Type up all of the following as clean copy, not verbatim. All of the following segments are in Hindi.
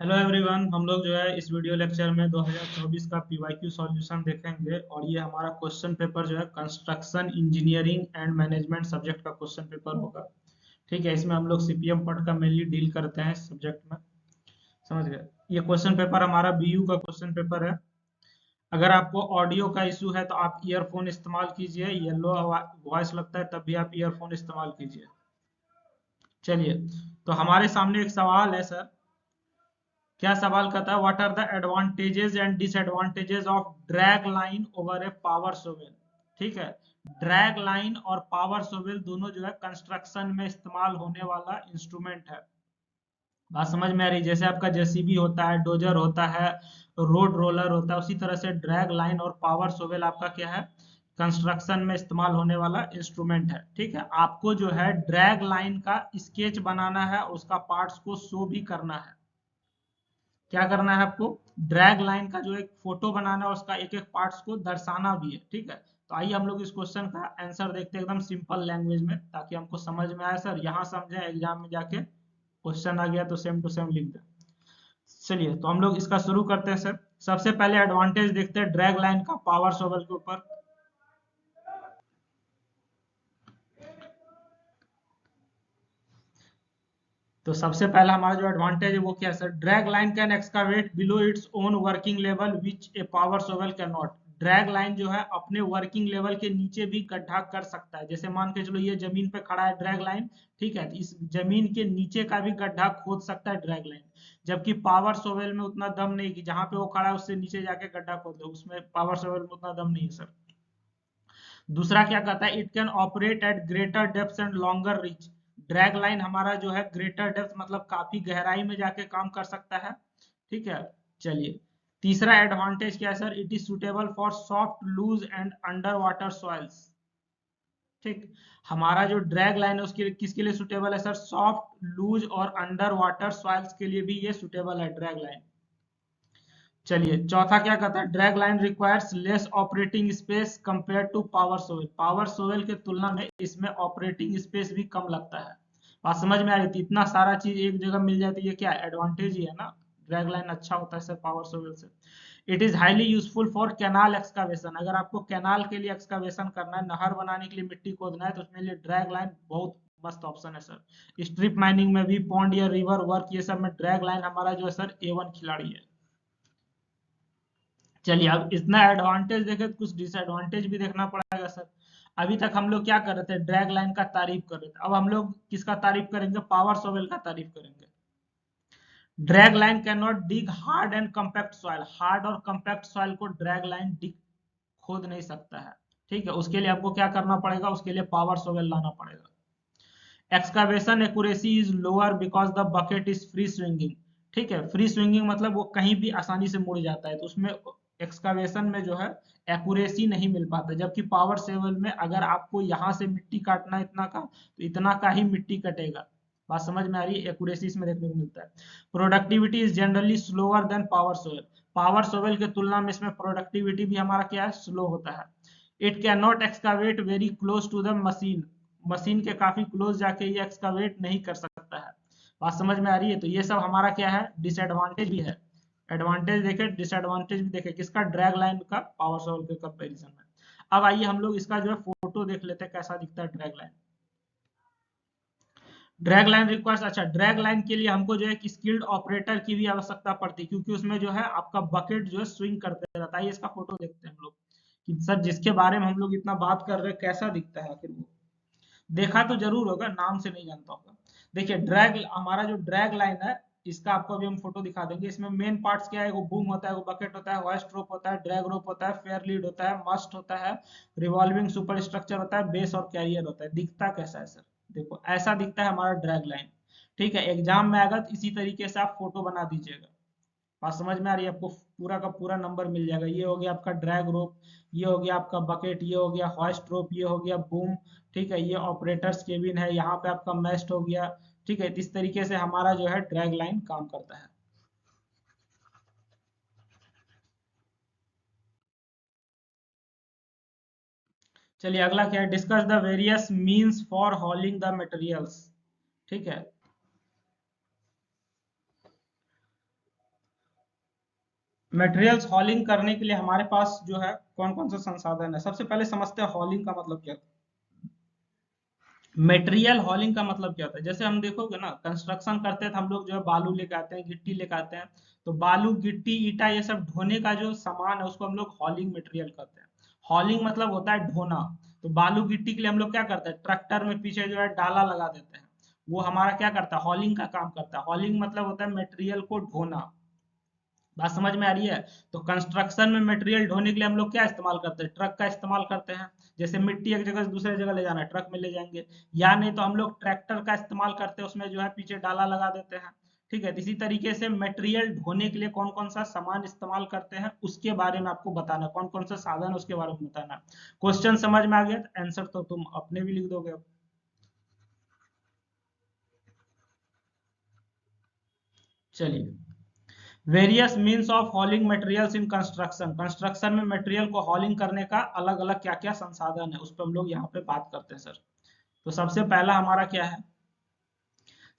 हेलो एवरीवन, हम लोग जो है इस वीडियो लेक्चर में 2024 का पीवाईक्यू सॉल्यूशन देखेंगे। और ये हमारा क्वेश्चन पेपर जो है construction engineering and management subject का क्वेश्चन पेपर होगा। ठीक है, इसमें हम लोग सीपीएम पार्ट का मेनली डील करते हैं इस सब्जेक्ट में। समझ गए? ये क्वेश्चन पेपर हमारा बीयू का क्वेश्चन पेपर है। अगर आपको ऑडियो का इशू है तो आप ईयरफोन इस्तेमाल कीजिए। येलो वॉइस लगता है तब भी आप ईयरफोन इस्तेमाल कीजिए। चलिए, तो हमारे सामने एक सवाल है सर। क्या सवाल कहता है, what are the advantages and disadvantages of dragline over a power shovel. ठीक है, ड्रैग लाइन और पावर सोवेल दोनों जो है कंस्ट्रक्शन में इस्तेमाल होने वाला इंस्ट्रूमेंट है। बात समझ में आ रही? जैसे आपका जेसीबी होता है, डोजर होता है, रोड रोलर होता है, उसी तरह से ड्रैग लाइन और पावर सोवेल आपका क्या है, कंस्ट्रक्शन में इस्तेमाल होने वाला इंस्ट्रूमेंट है। ठीक है, आपको जो है ड्रैग लाइन का स्केच बनाना है, उसका पार्ट्स को शो भी करना है। क्या करना है आपको? ड्रैग लाइन का जो एक फोटो बनाना है, उसका एक एक पार्ट्स को दर्शाना भी है। ठीक है, तो आइए हम लोग इस क्वेश्चन का आंसर देखते हैं एकदम सिंपल लैंग्वेज में, ताकि हमको समझ में आए सर, यहाँ समझे एग्जाम में जाके क्वेश्चन आ गया तो सेम टू सेम लिख दे। चलिए, तो हम लोग इसका शुरू करते हैं सर। सबसे पहले एडवांटेज देखते हैं ड्रैग लाइन का पावर सोवल के ऊपर। तो सबसे पहला हमारा जो एडवांटेज है वो क्या है sir? Drag line can excavate below its own working level which a power shovel can not. Drag line जो है अपने वर्किंग लेवल के नीचे भी गड्ढा कर सकता है। जैसे मान के चलो ये जमीन पे खड़ा है ड्रैग लाइन, ठीक है, तो इस जमीन के नीचे का भी गड्ढा खोद सकता है ड्रैग लाइन। जबकि पावर सोवल में उतना दम नहीं कि जहां पे वो खड़ा है उससे नीचे जाके गड्ढा खोद लो, उसमें पावर सोवल में उतना दम नहीं है सर। दूसरा क्या कहता है, it can operate at greater depth and longer reach. Drag line हमारा जो है ग्रेटर डेप्थ मतलब काफी गहराई में जाके काम कर सकता है। ठीक है, चलिए, तीसरा एडवांटेज क्या है sir? It is suitable for soft loose and under water soils. ठीक, हमारा जो ड्रैग लाइन है उसके किसके लिए सुटेबल है सर? सॉफ्ट लूज और अंडर वाटर सॉइल्स के लिए भी ये सुटेबल है ड्रैग लाइन। चलिए, चौथा क्या कहता है, dragline requires less operating space compare to power shovel. Power shovel के तुलना में इसमें ऑपरेटिंग स्पेस भी कम लगता है। बात समझ में आ रही थी? इतना सारा चीज एक जगह मिल जाती है, ये क्या एडवांटेज ही है ना। ड्रैग लाइन अच्छा होता है सर पावर सोवेल से। It is highly useful for canal excavation. अगर आपको कैनाल के लिए एक्सकावेशन करना है, नहर बनाने के लिए मिट्टी खोदना है, तो उसमें लिए ड्रैग लाइन बहुत मस्त ऑप्शन है सर। स्ट्रिप माइनिंग में भी, पॉन्ड या रिवर वर्क, ये सब में ड्रैग लाइन हमारा जो है सर A1 खिलाड़ी है। चलिए, अब इतना एडवांटेज देखे तो कुछ डिसएडवांटेज भी देखना पड़ेगा सर। अभी तक हम लोग क्या कर रहे थे? ड्रैग लाइन का तारीफ कर रहे थे। अब हम लोग किसका तारीफ करेंगे? पावर सोवेल का तारीफ करेंगे। Drag line can not dig hard and compact soil. Hard और कंपैक्ट सॉइल को ड्रैग लाइन डिग खोद नहीं सकता है। ठीक है, उसके लिए आपको क्या करना पड़ेगा? उसके लिए पावर सोवेल लाना पड़ेगा। Excavation accuracy is lower because the bucket is free swinging. ठीक है, फ्री स्विंगिंग मतलब वो कहीं भी आसानी से मुड़ जाता है, तो उसमें एक्सकावेशन में जो है एक्यूरेसी नहीं मिल पाता। जबकि पावर सेवल में अगर आपको यहाँ से मिट्टी काटना है इतना का, तो इतना का ही मिट्टी कटेगा। बात समझ में आ रही है? एक्यूरेसी इसमें देखने को मिलता है। Productivity is generally slower then power shovel. Power shovel के तुलना में इसमें प्रोडक्टिविटी भी हमारा क्या है, स्लो होता है। It can not excavate very close to the machine. Machine के काफी क्लोज जाके ये एक्सकावेट नहीं कर सकता है। बात समझ में आ रही है? तो ये सब हमारा क्या है, डिसएडवांटेज भी है। एडवांटेज देखे, डिसएडवांटेज भी देखे, किसका? ड्रैग लाइन का पावर सोल के कंपैरिजन में। अब आइए हम लोग इसका जो है फोटो देख लेते हैं कैसा दिखता है drag line. Drag line requires, अच्छा, ड्रैग लाइन के लिए हमको जो है एक स्किल्ड ऑपरेटर की भी आवश्यकता पड़ती है, क्योंकि उसमें जो है आपका बकेट जो है स्विंग करते रहता है। इसका फोटो देखते हैं हम लोग कि सर जिसके बारे में हम लोग इतना बात कर रहे हैं कैसा दिखता है आखिर वो। देखा तो जरूर होगा, नाम से नहीं जानता होगा। देखिए, ड्रैग हमारा जो ड्रैग लाइन है, इसका आपको अभी हम फोटो दिखा देंगे। इसमें मेन पार्ट्स क्या है? वो बूम होता है, वो बकेट होता है, हॉइस्ट रोप होता है, ड्रैग रोप होता है, फेयर लीड होता है, मस्ट होता है, रिवॉल्विंग सुपर स्ट्रक्चर होता है, बेस और कैरियर होता है। दिखता कैसा है सर? देखो ऐसा दिखता है हमारा ड्रैग लाइन। ठीक है, एग्जाम में आएगा तो इसी तरीके से आप फोटो बना दीजिएगा। बात समझ में आ रही है? आपको पूरा का पूरा नंबर मिल जाएगा। ये हो गया आपका ड्रैग रोप, ये हो गया आपका बकेट, ये हो गया हॉइस्ट रोप, ये हो गया बूम। ठीक है, ये ऑपरेटर्स केबिन है, यहाँ पे आपका मेस्ट हो गया। ठीक है, इस तरीके से हमारा जो है ड्रैग लाइन काम करता है। चलिए, अगला क्या है, discuss the various means for हॉलिंग the materials. ठीक है, मटेरियल्स हॉलिंग करने के लिए हमारे पास जो है कौन कौन सा संसाधन है। सबसे पहले समझते हैं हॉलिंग का मतलब क्या है। मटेरियल हॉलिंग का मतलब क्या होता है, जैसे हम देखोगे ना कंस्ट्रक्शन करते हैं तो हम लोग जो है बालू लेके आते हैं, गिट्टी लेके आते हैं, तो बालू गिट्टी ईटा ये सब ढोने का जो सामान है उसको हम लोग हॉलिंग मटेरियल कहते हैं। हॉलिंग मतलब होता है ढोना। तो बालू गिट्टी के लिए हम लोग क्या करते हैं, ट्रैक्टर में पीछे जो है डाला लगा देते हैं, वो हमारा क्या करता है, हॉलिंग का काम करता है। हॉलिंग मतलब होता है मटेरियल को ढोना। बात समझ में आ रही है। तो कंस्ट्रक्शन में मटेरियल ढोने के लिए हम लोग क्या इस्तेमाल करते हैं, ट्रक का इस्तेमाल करते हैं। जैसे मिट्टी एक जगह से दूसरे जगह ले जाना है, ट्रक में ले जाएंगे। या नहीं तो हम लोग ट्रैक्टर का इस्तेमाल करते हैं, उसमें जो है पीछे डाला लगा देते हैं। ठीक है, तो इसी तरीके से मटेरियल ढोने के लिए कौन कौन सा सामान इस्तेमाल करते हैं उसके बारे में आपको बताना है, कौन कौन सा साधन है उसके बारे में बताना है। क्वेश्चन समझ में आ गया तो आंसर तो तुम अपने भी लिख दोगे अब। चलिए, various means of हॉलिंग materials in construction. Construction में मटेरियल को हॉलिंग करने का अलग अलग क्या क्या संसाधन है उस पर हम लोग यहाँ पे बात करते हैं सर। तो सबसे पहला हमारा क्या है,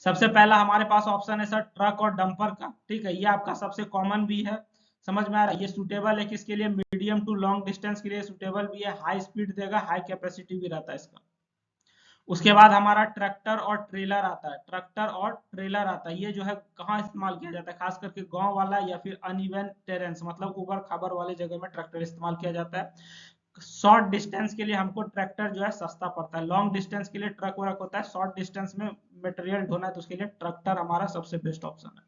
सबसे पहला हमारे पास ऑप्शन है सर ट्रक और डंपर का। ठीक है, ये आपका सबसे कॉमन भी है, समझ में आ रहा है। ये सूटेबल है किसके लिए, मीडियम टू लॉन्ग डिस्टेंस के लिए सूटेबल भी है, हाई स्पीड देगा, हाई कैपेसिटी भी रहता है इसका। उसके बाद हमारा ट्रैक्टर और ट्रेलर आता है। ट्रैक्टर और ट्रेलर आता है, ये जो है कहाँ इस्तेमाल किया जाता है, खास करके गांव वाला या फिर अनइवन टेरेंस मतलब उबड़ खाबड़ वाले जगह में ट्रैक्टर इस्तेमाल किया जाता है। शॉर्ट डिस्टेंस के लिए हमको ट्रैक्टर जो है सस्ता पड़ता है, लॉन्ग डिस्टेंस के लिए ट्रक वर्क होता है, शॉर्ट डिस्टेंस में मटेरियल ढोना है तो उसके लिए ट्रैक्टर हमारा सबसे बेस्ट ऑप्शन है।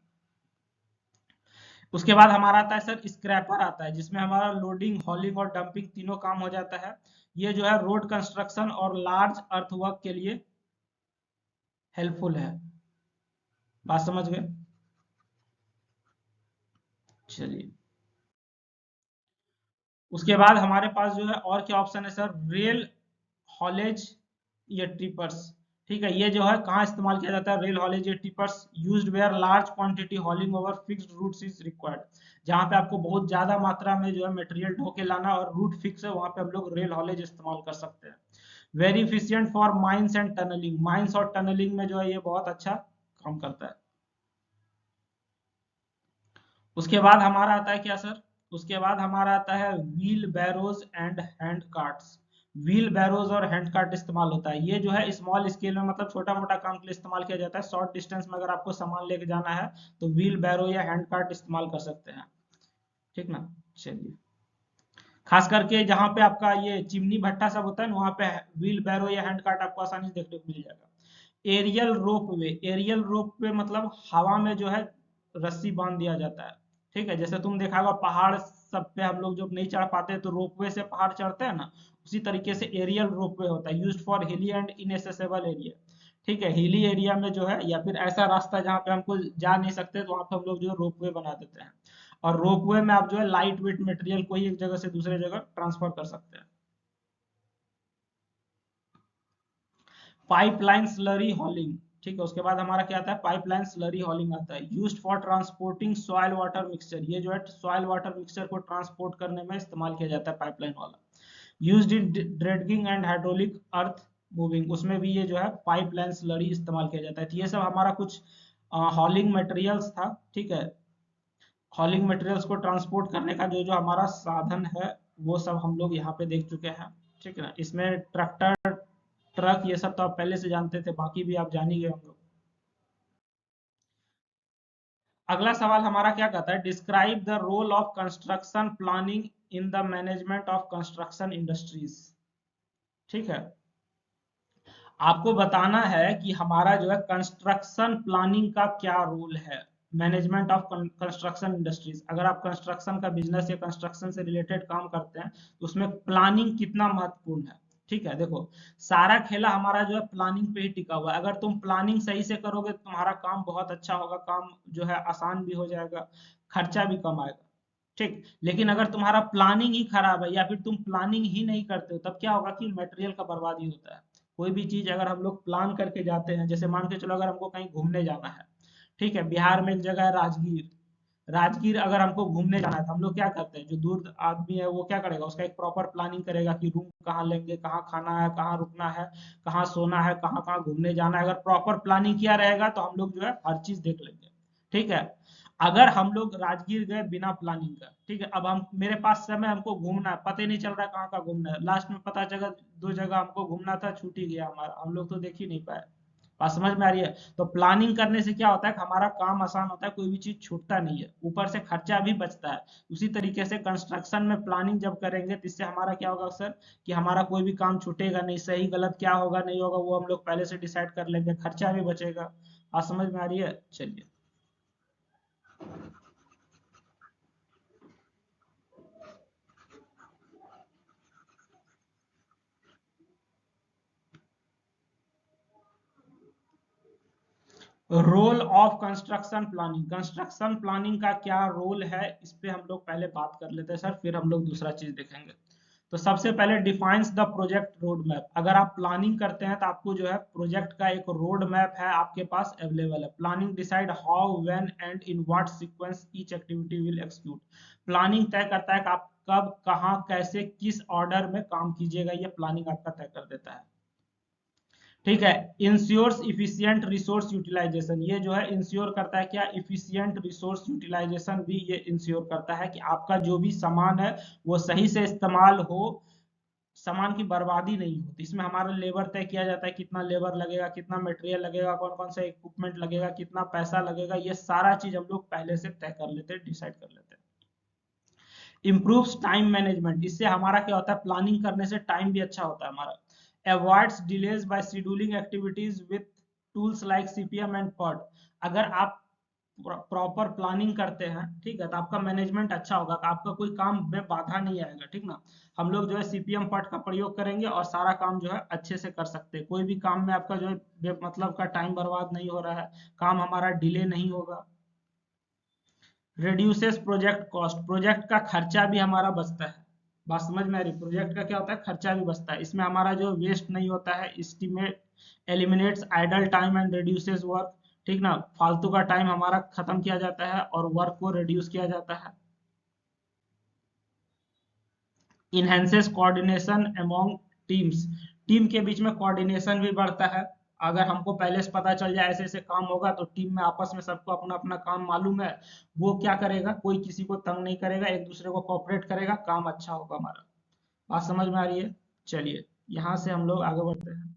उसके बाद हमारा आता है सर स्क्रैपर आता है, जिसमें हमारा लोडिंग हॉलिंग और डंपिंग तीनों काम हो जाता है। ये जो है रोड कंस्ट्रक्शन और लार्ज अर्थवर्क के लिए हेल्पफुल है। बात समझ गए। चलिए, उसके बाद हमारे पास जो है और क्या ऑप्शन है सर, रेल हॉलेज या टिपर्स। ठीक है, ये जो है कहाँ इस्तेमाल किया जाता है, रेल हॉलेज या tippers used where large quantity hauling over fixed routes is required. जहाँ पे आपको बहुत ज्यादा मात्रा में जो है मटेरियल ढो के लाना और रूट फिक्स है, वहां पे हम लोग रेल हॉलेज इस्तेमाल कर सकते हैं। Very efficient for mines and tunnelling, mines और टनलिंग में जो है ये बहुत अच्छा काम करता है। उसके बाद हमारा आता है क्या सर, उसके बाद हमारा आता है wheel barrows and hand carts. Wheel barrows और हैंड कार्ट इस्तेमाल होता है, ये जो है स्मॉल स्केल में मतलब छोटा मोटा काम के लिए इस्तेमाल किया जाता है। शॉर्ट डिस्टेंस में अगर आपको सामान लेके जाना है तो व्हील बैरो या हैंड कार्ट इस्तेमाल कर सकते हैं। ठीक ना। चलिए, खास करके जहाँ पे आपका ये चिमनी भट्टा सब होता है ना, वहाँ पे व्हील बैरो या हैंड कार्ट आपको आसानी से देखने को मिल जाएगा। एरियल रोप वे, एरियल रोप वे मतलब हवा में जो है रस्सी बांध दिया जाता है। ठीक है, जैसे तुम देखा होगा पहाड़ सब पे हम लोग जब नहीं चढ़ पाते तो रोपवे से पहाड़ चढ़ते हैं ना, उसी तरीके से एरियल रोपवे होता है, used for hilly and inaccessible area. ठीक है, हिली एरिया में जो है या फिर ऐसा रास्ता जहाँ पे हमको जा नहीं सकते तो वहां पे हम लोग जो है रोपवे बना देते हैं। और रोपवे में आप जो है लाइट वेट मटेरियल को ही एक जगह से दूसरे जगह ट्रांसफर कर सकते हैं। Pipeline slurry हॉलिंग। ठीक है, उसके बाद हमारा क्या आता है, पाइपलाइन स्लरी हॉलिंग आता है, used for transporting soil water mixture. ये जो है सॉइल वाटर मिक्सचर को ट्रांसपोर्ट करने में इस्तेमाल किया जाता है पाइपलाइन वाला। Used in dreading and hydraulic earth moving, उसमें भी ये जो है पाइपलाइन स्लरी इस्तेमाल किया जाता है। तो ये सब हमारा कुछ हॉलिंग मटेरियल्स था। ठीक है, हॉलिंग मटेरियल्स को ट्रांसपोर्ट करने का जो जो हमारा साधन है वो सब हम लोग यहाँ पे देख चुके हैं। ठीक है ना, इसमें ट्रैक्टर ट्रक ये सब तो आप पहले से जानते थे, बाकी भी आप जान ही गए होंगे। अगला सवाल हमारा क्या कहता है, describe the role of construction planning in the management of construction industries. ठीक है, आपको बताना है कि हमारा जो है कंस्ट्रक्शन प्लानिंग का क्या रोल है मैनेजमेंट ऑफ कंस्ट्रक्शन इंडस्ट्रीज। अगर आप कंस्ट्रक्शन का बिजनेस या कंस्ट्रक्शन से रिलेटेड काम करते हैं तो उसमें प्लानिंग कितना महत्वपूर्ण है। ठीक है, देखो सारा खेला हमारा जो है प्लानिंग पे ही टिका हुआ है। अगर तुम प्लानिंग सही से करोगे तो तुम्हारा काम बहुत अच्छा होगा, काम जो है आसान भी हो जाएगा, खर्चा भी कम आएगा। ठीक, लेकिन अगर तुम्हारा प्लानिंग ही खराब है या फिर तुम प्लानिंग ही नहीं करते हो तब क्या होगा कि मटेरियल का बर्बादी होता है। कोई भी चीज अगर हम लोग प्लान करके जाते हैं, जैसे मान के चलो अगर हमको कहीं घूमने जाना है। ठीक है, बिहार में एक जगह है राजगीर। राजगीर अगर हमको घूमने जाना है तो हम लोग क्या करते हैं, जो दूर आदमी है वो क्या करेगा, उसका एक प्रॉपर प्लानिंग करेगा कि रूम कहाँ लेंगे, कहाँ खाना है, कहाँ रुकना है, कहाँ सोना है, कहाँ कहाँ घूमने जाना है। अगर प्रॉपर प्लानिंग किया रहेगा तो हम लोग जो है हर चीज देख लेंगे। ठीक है, अगर हम लोग राजगीर गए बिना प्लानिंग का, ठीक है, अब हम मेरे पास समय, हमको घूमना है, पता ही नहीं चल रहा है कहाँ का घूमना है, लास्ट में पता चला 2 जगह हमको घूमना था, छूट ही गया हमारा, हम लोग तो देख ही नहीं पाए। बात समझ में आ रही है? तो प्लानिंग करने से क्या होता है कि हमारा काम आसान होता है, कोई भी चीज छूटता नहीं है, ऊपर से खर्चा भी बचता है। उसी तरीके से कंस्ट्रक्शन में प्लानिंग जब करेंगे तो इससे हमारा क्या होगा सर, कि हमारा कोई भी काम छूटेगा नहीं, सही गलत क्या होगा नहीं होगा वो हम लोग पहले से डिसाइड कर लेंगे, खर्चा भी बचेगा। बात समझ में आ रही है? चलिए। Role of construction planning, construction planning का क्या रोल है, इस पे हम लोग पहले बात कर लेते हैं सर, फिर हम लोग दूसरा चीज देखेंगे। तो सबसे पहले defines the project road map. अगर आप प्लानिंग करते हैं तो आपको जो है प्रोजेक्ट का एक रोड मैप है आपके पास अवेलेबल है। Planning decide how, when and in what sequence each activity will execute. Planning तय करता है कि आप कब, कहाँ, कैसे, किस ऑर्डर में काम कीजिएगा, ये प्लानिंग आपका तय कर देता है। ठीक है। इंश्योर्स इफिशियंट रिसोर्स यूटिलाइजेशन, ये जो है इंश्योर करता है क्या, इफिशियंट रिसोर्स यूटिलाइजेशन भी ये इंश्योर करता है कि आपका जो भी सामान है वो सही से इस्तेमाल हो, सामान की बर्बादी नहीं होती। इसमें हमारा लेबर तय किया जाता है, कितना लेबर लगेगा, कितना मटेरियल लगेगा, कौन कौन सा इक्विपमेंट लगेगा, कितना पैसा लगेगा, ये सारा चीज हम लोग पहले से तय कर लेते हैं, डिसाइड कर लेते हैं। इम्प्रूव्स टाइम मैनेजमेंट, इससे हमारा क्या होता है, प्लानिंग करने से टाइम भी अच्छा होता है हमारा। Avoids delays by scheduling activities with tools like CPM and PERT. अगर आप प्रॉपर प्लानिंग करते हैं, ठीक है, तो आपका मैनेजमेंट अच्छा होगा, तो आपका कोई काम में बाधा नहीं आएगा, ठीक ना। हम लोग जो है सीपीएम पॉट का प्रयोग करेंगे और सारा काम जो है अच्छे से कर सकते हैं, कोई भी काम में आपका जो है मतलब का टाइम बर्बाद नहीं हो रहा है, काम हमारा डिले नहीं होगा। रिड्यूसेस प्रोजेक्ट कॉस्ट, प्रोजेक्ट का खर्चा भी हमारा बचता है। बात समझ में आ रही? प्रोजेक्ट का क्या होता है, खर्चा भी बचता है, इसमें हमारा जो वेस्ट नहीं होता है। Estimate eliminates idle time and reduces work, ठीक ना, फालतू का टाइम हमारा खत्म किया जाता है और वर्क को रिड्यूस किया जाता है। Enhances coordination among teams, team के बीच में कोऑर्डिनेशन भी बढ़ता है। अगर हमको पहले से पता चल जाए ऐसे ऐसे काम होगा तो टीम में आपस में सबको अपना अपना काम मालूम है, वो क्या करेगा, कोई किसी को तंग नहीं करेगा, एक दूसरे को कोऑपरेट करेगा, काम अच्छा होगा हमारा। बात समझ में आ रही है? चलिए, यहाँ से हम लोग आगे बढ़ते हैं।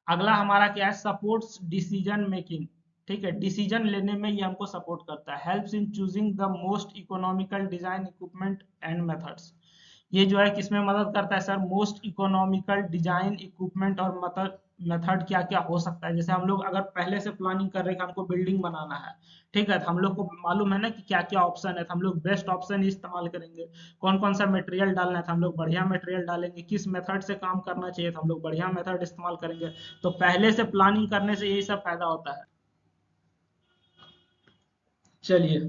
अगला हमारा क्या है, सपोर्ट्स डिसीजन मेकिंग। ठीक है, डिसीजन लेने में ये हमको सपोर्ट करता है। Helps in choosing the most economical design equipment and methods. ये जो है किसमें मदद करता है sir, most economical design equipment और मेथड। मेथड क्या क्या हो सकता है, जैसे हम लोग अगर पहले से प्लानिंग कर रहे हैं कि हमको बिल्डिंग बनाना है, ठीक है, तो हम लोग को मालूम है ना कि क्या क्या ऑप्शन है, तो हम लोग बेस्ट ऑप्शन ही इस्तेमाल करेंगे। कौन कौन सा मटेरियल डालना है तो हम लोग बढ़िया मटेरियल डालेंगे, किस मेथड से काम करना चाहिए तो हम लोग बढ़िया मेथड इस्तेमाल करेंगे। तो पहले से प्लानिंग करने से यही सब फायदा होता है। चलिए,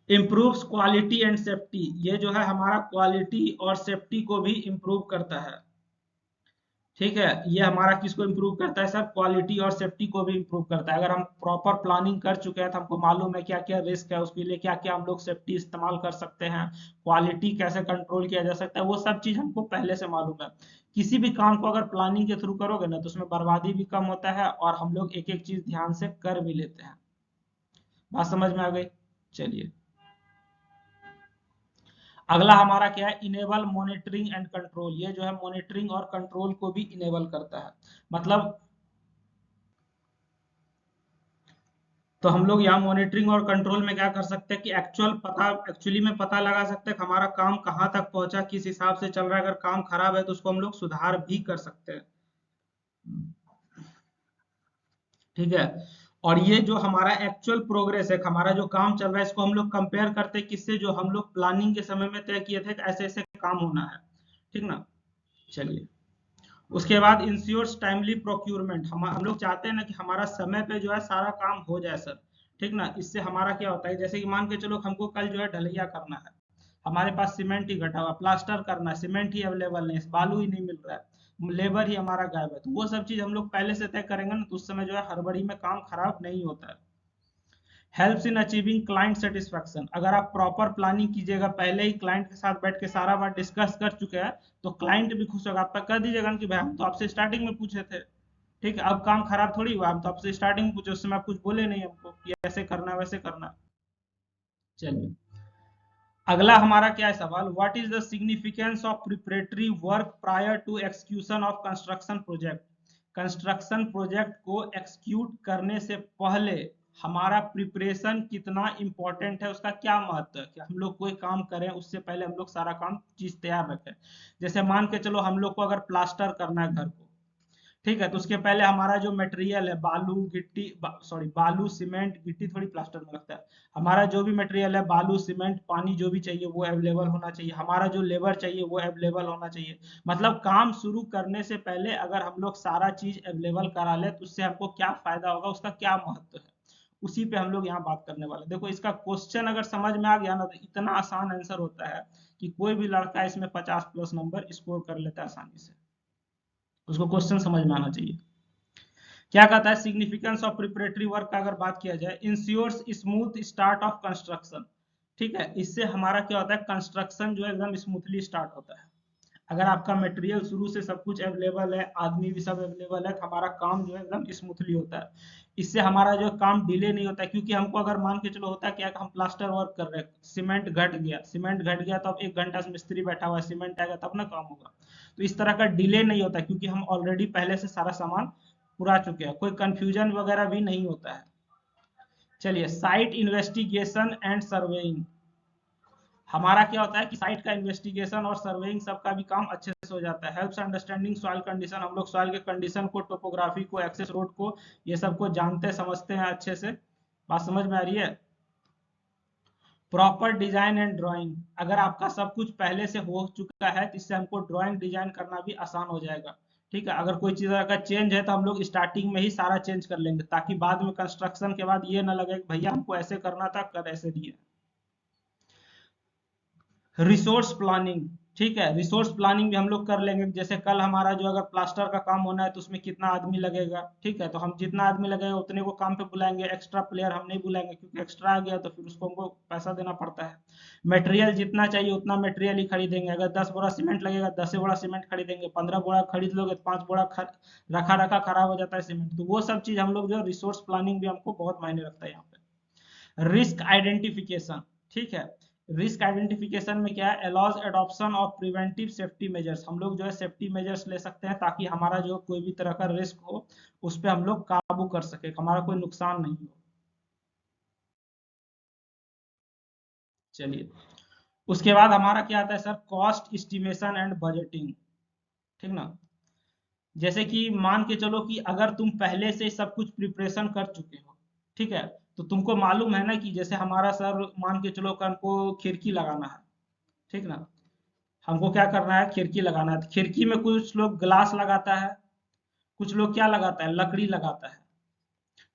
इम्प्रूव्स क्वालिटी एंड सेफ्टी, ये जो है हमारा क्वालिटी और सेफ्टी को भी इम्प्रूव करता है। ठीक है, ये हमारा किसको इम्प्रूव करता है सर, क्वालिटी और सेफ्टी को भी इम्प्रूव करता है। अगर हम प्रॉपर प्लानिंग कर चुके हैं तो हमको मालूम है क्या क्या रिस्क है, उसके लिए क्या क्या हम लोग सेफ्टी इस्तेमाल कर सकते हैं, क्वालिटी कैसे कंट्रोल किया जा सकता है, वो सब चीज हमको पहले से मालूम है। किसी भी काम को अगर प्लानिंग के थ्रू करोगे ना तो उसमें बर्बादी भी कम होता है और हम लोग एक एक चीज ध्यान से कर भी लेते हैं। बात समझ में आ गई? चलिए, अगला हमारा क्या है, इनेबल मॉनिटरिंग एंड कंट्रोल। ये जो है मॉनिटरिंग और कंट्रोल को भी इनेबल करता है। मतलब, तो हम लोग यहाँ मॉनिटरिंग और कंट्रोल में क्या कर सकते हैं कि एक्चुअली में पता लगा सकते हैं कि हमारा काम कहाँ तक पहुंचा, किस हिसाब से चल रहा है। अगर काम खराब है तो उसको हम लोग सुधार भी कर सकते हैं। ठीक है, और ये जो हमारा एक्चुअल प्रोग्रेस है, हमारा जो काम चल रहा है, इसको हम लोग कंपेयर करते हैं किससे, जो हम लोग प्लानिंग के समय में तय किए थे कि ऐसे ऐसे काम होना है। ठीक ना। चलिए, उसके बाद इंश्योर्स टाइमली प्रोक्यूरमेंट। हम लोग चाहते हैं ना कि हमारा समय पे जो है सारा काम हो जाए सर। ठीक ना, इससे हमारा क्या होता है, जैसे कि मान के चलो हमको कल जो है ढलैया करना है, हमारे पास सीमेंट ही घटा हुआ, प्लास्टर करना है, सीमेंट ही अवेलेबल नहीं है, बालू ही नहीं मिल रहा है, लेबर ही हमारा गायब है, तो वो सब चीज हम लोग पहले से तय करेंगे ना, तो उस समय जो है हड़बड़ी में काम खराब नहीं होता है। Helps in achieving client satisfaction, अगर आप प्रॉपर प्लानिंग कीजिएगा, पहले ही क्लाइंट के साथ बैठ के सारा बात डिस्कस कर चुके हैं, तो क्लाइंट भी खुश होगा। आप तक कर दीजिएगा कि भाई हम तो आपसे स्टार्टिंग में पूछे थे, ठीक है, अब काम खराब थोड़ी हुआ, हम तो आपसे स्टार्टिंग में पूछे, उस समय आप कुछ बोले नहीं हमको कि ऐसे करना है वैसे करना है। चलिए अगला हमारा क्या है सवाल, what is the significance of preparatory work prior to execution of construction project. Construction project को एक्सक्यूट करने से पहले हमारा प्रिपरेशन कितना इंपॉर्टेंट है, उसका क्या महत्व है कि हम लोग कोई काम करें उससे पहले हम लोग सारा काम चीज तैयार रखें। जैसे मान के चलो हम लोग को अगर प्लास्टर करना है घर को, ठीक है, तो उसके पहले हमारा जो मटेरियल है बालू गिट्टी सॉरी बालू सीमेंट गिट्टी थोड़ी प्लास्टर में लगता है, हमारा जो भी मटेरियल है बालू सीमेंट पानी जो भी चाहिए वो अवेलेबल होना चाहिए, हमारा जो लेबर चाहिए वो अवेलेबल होना चाहिए। मतलब काम शुरू करने से पहले अगर हम लोग सारा चीज अवेलेबल करा ले तो उससे हमको क्या फायदा होगा, उसका क्या महत्व है, उसी पे हम लोग यहाँ बात करने वाले हैं। देखो इसका क्वेश्चन अगर समझ में आ गया ना तो इतना आसान आंसर होता है कि कोई भी लड़का इसमें 50+ नंबर स्कोर कर लेता है आसानी से, उसको क्वेश्चन समझ में आना चाहिए। क्या कहता है, सिग्निफिकेंस ऑफ प्रिपरेटरी वर्क का अगर बात किया जाए, ensures smooth start of construction. ठीक है, इससे हमारा क्या होता है, कंस्ट्रक्शन जो है एकदम स्मूथली स्टार्ट होता है। अगर आपका मटेरियल शुरू से सब कुछ अवेलेबल है, आदमी भी सब अवेलेबल है, तो हमारा काम जो है एकदम स्मूथली होता है। इससे हमारा जो काम डिले नहीं होता है, क्योंकि हमको अगर मान के चलो होता है क्या, हम प्लास्टर वर्क कर रहे हैं, सीमेंट घट गया तो अब 1 घंटा से मिस्त्री बैठा हुआ है, सीमेंट आएगा तब ना काम होगा। तो इस तरह का डिले नहीं होता क्योंकि हम ऑलरेडी पहले से सारा सामान पुरा चुके हैं, कोई कंफ्यूजन वगैरह भी नहीं होता है। चलिए साइट इन्वेस्टिगेशन एंड सर्वेइंग, हमारा क्या होता है कि साइट का इन्वेस्टिगेशन और सर्वेइंग सबका भी काम अच्छे से हो जाता है। हेल्प्स अंडरस्टैंडिंग सॉइल कंडीशन, हम लोग सॉइल के कंडीशन को, टोपोग्राफी को, एक्सेस रोड को, ये सब को जानते समझते हैं अच्छे से। बात समझ में आ रही है। प्रॉपर डिजाइन एंड ड्राइंग, अगर आपका सब कुछ पहले से हो चुका है तो इससे हमको ड्राइंग डिजाइन करना भी आसान हो जाएगा। ठीक है, अगर कोई चीज अगर चेंज है तो हम लोग स्टार्टिंग में ही सारा चेंज कर लेंगे, ताकि बाद में कंस्ट्रक्शन के बाद ये ना लगे कि भैया हमको ऐसे करना था कर ऐसे दिए। रिसोर्स प्लानिंग, ठीक है, रिसोर्स प्लानिंग भी हम लोग कर लेंगे। जैसे कल हमारा जो अगर प्लास्टर का काम होना है तो उसमें कितना आदमी लगेगा, ठीक है, तो हम जितना आदमी लगेगा उतने को काम पे बुलाएंगे, एक्स्ट्रा प्लेयर हम नहीं बुलाएंगे क्योंकि एक्स्ट्रा आ गया तो फिर उसको हमको पैसा देना पड़ता है। मटेरियल जितना चाहिए उतना मटेरियल ही खरीदेंगे, अगर 10 बोरा सीमेंट लगेगा 10 बोरा सीमेंट खरीदेंगे, 15 बोरा खरीद लोगे तो 5 बोरा रखा रखा खराब हो जाता है सीमेंट। तो वो सब चीज हम लोग जो रिसोर्स प्लानिंग भी हमको बहुत मायने रखता है यहाँ पे। रिस्क आइडेंटिफिकेशन, ठीक है, रिस्क आइडेंटिफिकेशन में क्या है, allows adoption of preventive safety measures, हम लोग जो है सेफ्टी मेजर्स ले सकते हैं ताकि हमारा जो कोई भी तरह का रिस्क हो उस पर हम लोग काबू कर सके, हमारा कोई नुकसान नहीं हो। चलिए उसके बाद हमारा क्या आता है sir, cost estimation and budgeting. ठीक ना, जैसे कि मान के चलो कि अगर तुम पहले से सब कुछ प्रिपरेशन कर चुके हो, ठीक है, तो तुमको मालूम है ना कि जैसे हमारा सर मान के चलो कि हमको खिड़की लगाना है, ठीक ना, हमको क्या करना है, खिड़की लगाना है। तो खिड़की में कुछ लोग ग्लास लगाता है, कुछ लोग क्या लगाता है, लकड़ी लगाता है,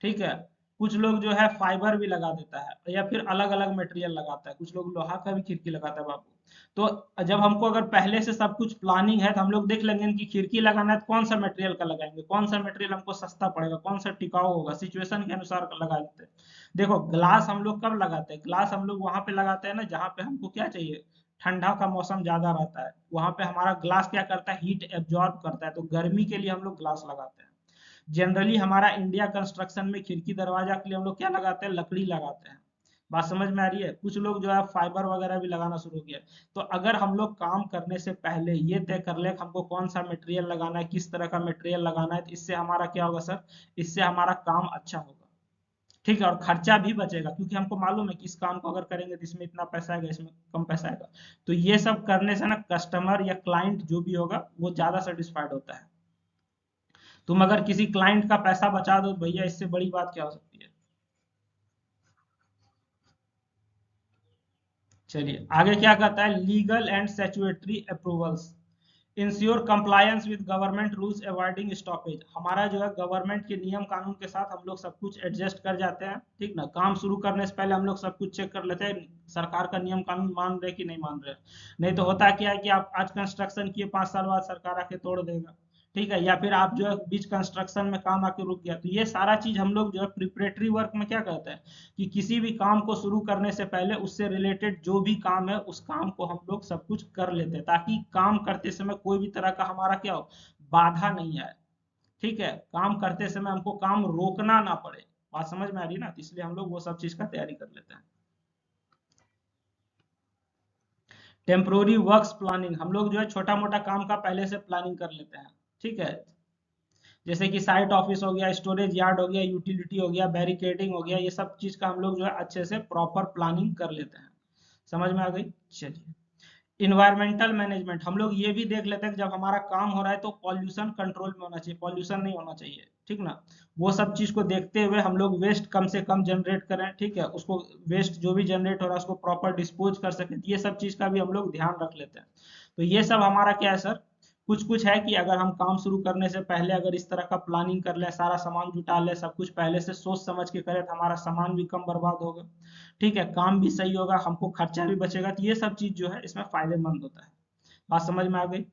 ठीक है, कुछ लोग जो है फाइबर भी लगा देता है या फिर अलग अलग मटेरियल लगाता है, कुछ लोग लोहा का भी खिड़की लगाता है बाबू। तो जब हमको अगर पहले से सब कुछ प्लानिंग है तो हम लोग देख लेंगे कि खिड़की लगाना है तो कौन सा मटेरियल का लगाएंगे, कौन सा मटेरियल हमको सस्ता पड़ेगा, कौन सा टिकाऊ होगा, सिचुएशन के अनुसार लगा देते हैं। देखो ग्लास हम लोग कब लगाते हैं, ग्लास हम लोग वहां पे लगाते हैं ना जहाँ पे हमको क्या चाहिए, ठंडा का मौसम ज्यादा रहता है, वहां पे हमारा ग्लास क्या करता है, हीट एब्जॉर्ब करता है, तो गर्मी के लिए हम लोग ग्लास लगाते हैं। जनरली हमारा इंडिया कंस्ट्रक्शन में खिड़की दरवाजा के लिए हम लोग क्या लगाते हैं, लकड़ी लगाते हैं। बात समझ में आ रही है। कुछ लोग जो है फाइबर वगैरह भी लगाना शुरू किया। तो अगर हम लोग काम करने से पहले ये तय कर ले हमको कौन सा मटेरियल लगाना है, किस तरह का मटेरियल लगाना है, तो इससे हमारा क्या होगा सर, इससे हमारा काम अच्छा होगा। ठीक है, और खर्चा भी बचेगा क्योंकि हमको मालूम है कि इस काम को अगर करेंगे तो इसमें इतना पैसा आएगा, इसमें कम पैसा आएगा। तो ये सब करने से ना कस्टमर या क्लाइंट जो भी होगा वो ज्यादा सेटिस्फाइड होता है। तुम अगर किसी क्लाइंट का पैसा बचा दो भैया, इससे बड़ी बात क्या हो सकती है। चलिए आगे क्या कहता है, legal and statutory approvals, ensure compliance with government rules avoiding stoppage, हमारा जो है गवर्नमेंट के नियम कानून के साथ हम लोग सब कुछ एडजस्ट कर जाते हैं। ठीक ना, काम शुरू करने से पहले हम लोग सब कुछ चेक कर लेते हैं सरकार का नियम कानून मान रहे कि नहीं मान रहे। नहीं तो होता क्या है कि आप आज कंस्ट्रक्शन किए 5 साल बाद सरकार आके तोड़ देगा। ठीक है, या फिर आप जो है बीच कंस्ट्रक्शन में काम आके रुक गया, तो ये सारा चीज हम लोग जो है प्रिपरेटरी वर्क में क्या कहते हैं कि किसी भी काम को शुरू करने से पहले उससे रिलेटेड जो भी काम है उस काम को हम लोग सब कुछ कर लेते हैं ताकि काम करते समय कोई भी तरह का हमारा क्या हो, बाधा नहीं आए। ठीक है, काम करते समय हमको काम रोकना ना पड़े। बात समझ में आ रही है ना, तो इसलिए हम लोग वो सब चीज का तैयारी कर लेते हैं। टेम्पोररी वर्क्स प्लानिंग, हम लोग जो है छोटा मोटा काम का पहले से प्लानिंग कर लेते हैं, ठीक है। जैसे कि साइट ऑफिस हो गया, स्टोरेज यार्ड हो गया, यूटिलिटी हो गया, बैरिकेडिंग हो गया, ये सब चीज का हम लोग जो है अच्छे से प्रॉपर प्लानिंग कर लेते हैं। समझ में आ गई? चलिए, इन्वायरमेंटल मैनेजमेंट, हम लोग ये भी देख लेते हैं कि जब हमारा काम हो रहा है तो पॉल्यूशन कंट्रोल में होना चाहिए, पॉल्यूशन नहीं होना चाहिए, ठीक ना। वो सब चीज को देखते हुए हम लोग वेस्ट कम से कम जनरेट करें, ठीक है, उसको वेस्ट जो भी जनरेट हो रहा है उसको प्रॉपर डिस्पोज कर सके, ये सब चीज का भी हम लोग ध्यान रख लेते हैं। तो ये सब हमारा क्या है सर, कुछ कुछ है कि अगर हम काम शुरू करने से पहले अगर इस तरह का प्लानिंग कर लें, सारा सामान जुटा लें, सब कुछ पहले से सोच समझ के करें, तो हमारा सामान भी कम बर्बाद होगा, ठीक है, काम भी सही होगा, हमको खर्चा भी बचेगा, तो ये सब चीज जो है इसमें फायदेमंद होता है। बात समझ में आ गई?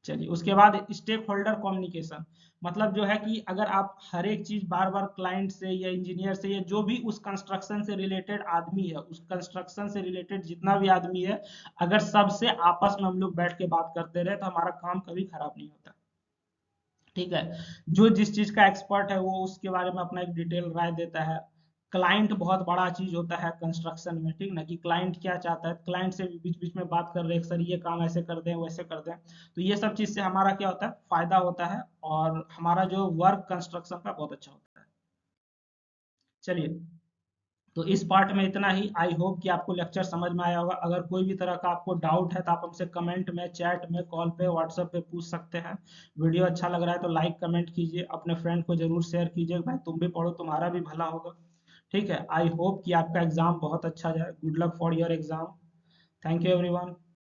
चलिए, उसके बाद स्टेक होल्डर कम्युनिकेशन, मतलब जो है कि अगर आप हर एक चीज बार बार क्लाइंट से या इंजीनियर से या जो भी उस कंस्ट्रक्शन से रिलेटेड आदमी है, उस कंस्ट्रक्शन से रिलेटेड जितना भी आदमी है, अगर सबसे आपस में हम लोग बैठ के बात करते रहे तो हमारा काम कभी खराब नहीं होता, ठीक है। जो जिस चीज का एक्सपर्ट है वो उसके बारे में अपना एक डिटेल राय देता है। क्लाइंट बहुत बड़ा चीज होता है कंस्ट्रक्शन में, ठीक ना, कि क्लाइंट क्या चाहता है, क्लाइंट से बीच बीच में बात कर रहे हैं सर ये काम ऐसे कर दें वैसे कर दें, तो ये सब चीज से हमारा क्या होता है, फायदा होता है, और हमारा जो वर्क कंस्ट्रक्शन का बहुत अच्छा होता है। चलिए, तो इस पार्ट में इतना ही। आई होप कि आपको लेक्चर समझ में आया होगा। अगर कोई भी तरह का आपको डाउट है तो आप हमसे कमेंट में, चैट में, कॉल पे, व्हाट्सएप पे पूछ सकते हैं। वीडियो अच्छा लग रहा है तो लाइक कमेंट कीजिए, अपने फ्रेंड को जरूर शेयर कीजिए, भाई तुम भी पढ़ो, तुम्हारा भी भला होगा, ठीक है। आई होप कि आपका एग्जाम बहुत अच्छा जाए। Good luck for your exam. Thank you everyone.